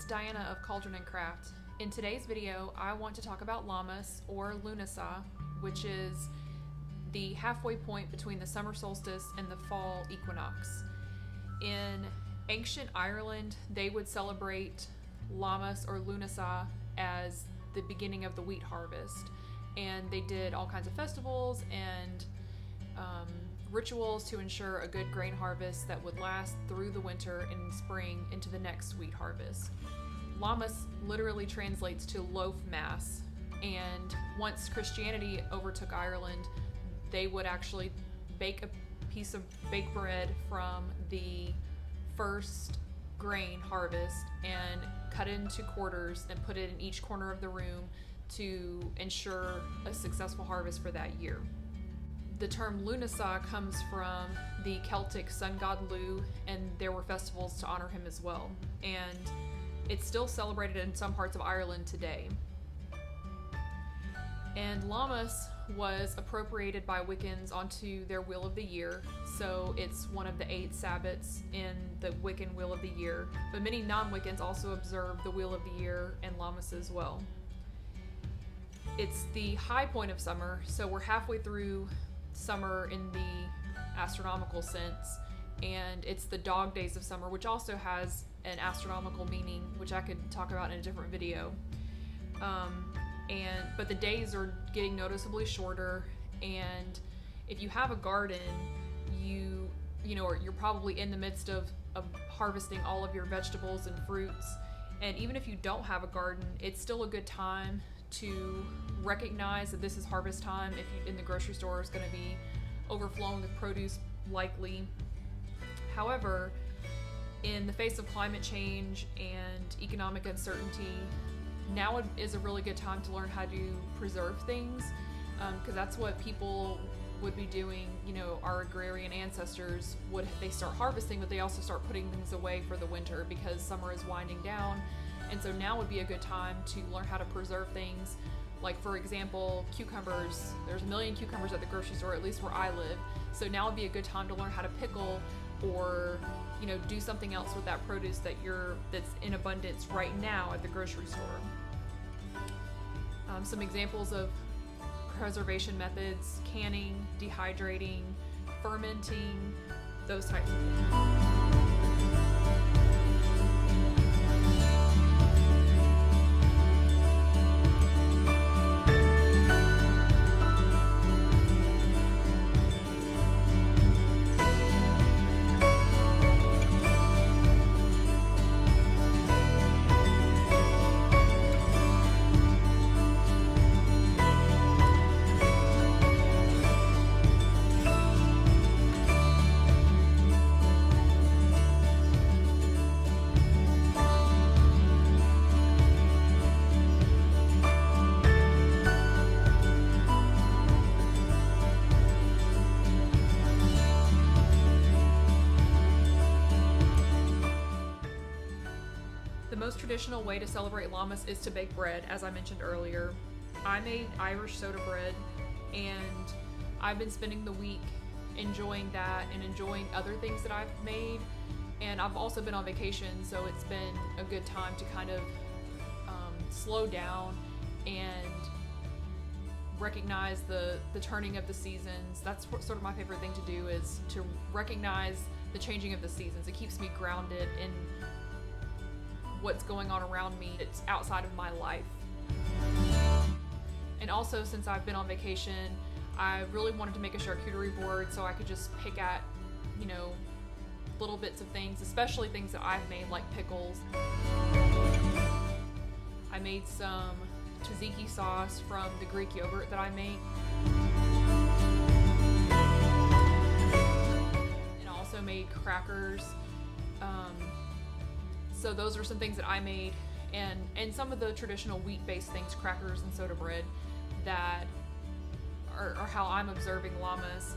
Diana of Cauldron and Craft. In today's video, I want to talk about Lammas, or Lunasa, which is the halfway point between the summer solstice and the fall equinox. In ancient Ireland, they would celebrate Lammas or Lunasa as the beginning of the wheat harvest, and they did all kinds of festivals and rituals to ensure a good grain harvest that would last through the winter and spring into the next wheat harvest. Lammas literally translates to loaf mass, and once Christianity overtook Ireland, they would actually bake a piece of baked bread from the first grain harvest and cut it into quarters and put it in each corner of the room to ensure a successful harvest for that year. The term Lunasa comes from the Celtic sun god Lu, and there were festivals to honor him as well. And it's still celebrated in some parts of Ireland today. And Lammas was appropriated by Wiccans onto their Wheel of the Year, so it's one of the 8 Sabbats in the Wiccan Wheel of the Year. But many non-Wiccans also observe the Wheel of the Year and Lammas as well. It's the high point of summer, so we're halfway through summer in the astronomical sense, and it's the dog days of summer, which also has an astronomical meaning, which I could talk about in a different video. But the days are getting noticeably shorter, and if you have a garden, you're probably in the midst of harvesting all of your vegetables and fruits. And even if you don't have a garden, it's still a good time to recognize that this is harvest time. If you in the grocery store is going to be overflowing with produce, likely. However, in the face of climate change and economic uncertainty, now is a really good time to learn how to preserve things, because that's what people would be doing. Our agrarian ancestors they start harvesting, but they also start putting things away for the winter because summer is winding down. And so now would be a good time to learn how to preserve things. Like, for example, cucumbers. There's a million cucumbers at the grocery store, at least where I live. So now would be a good time to learn how to pickle, or do something else with that produce that's in abundance right now at the grocery store. Some examples of preservation methods: canning, dehydrating, fermenting, those types of things. The most traditional way to celebrate Lammas is to bake bread, as I mentioned earlier. I made Irish soda bread, and I've been spending the week enjoying that and enjoying other things that I've made. And I've also been on vacation, so it's been a good time to kind of slow down and recognize the turning of the seasons. That's sort of my favorite thing to do, is to recognize the changing of the seasons. It keeps me grounded in what's going on around me. It's outside of my life. And also, since I've been on vacation, I really wanted to make a charcuterie board so I could just pick at, little bits of things, especially things that I've made, like pickles. I made some tzatziki sauce from the Greek yogurt that I make. And I also made crackers. So those are some things that I made, and some of the traditional wheat-based things, crackers and soda bread, that are how I'm observing Lammas.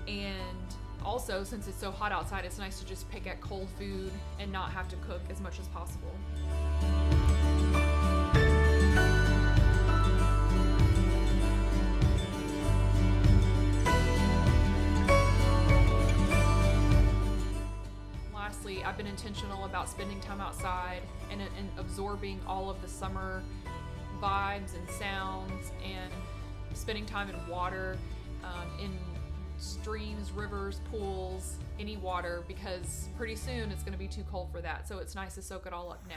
And also, since it's so hot outside, it's nice to just pick at cold food and not have to cook as much as possible. I've been intentional about spending time outside and absorbing all of the summer vibes and sounds, and spending time in water, in streams, rivers, pools, any water, because pretty soon it's going to be too cold for that. So it's nice to soak it all up now.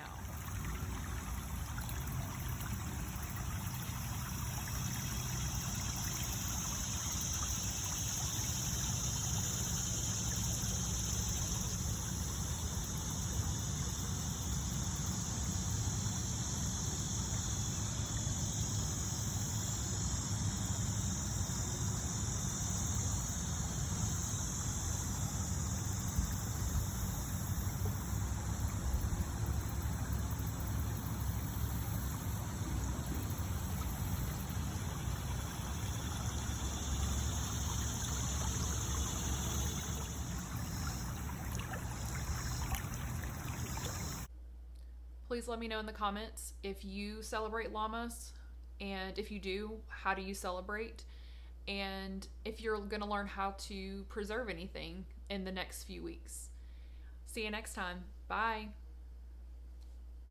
Please let me know in the comments if you celebrate Lammas, and if you do, how do you celebrate? And if you're going to learn how to preserve anything in the next few weeks. See you next time. Bye.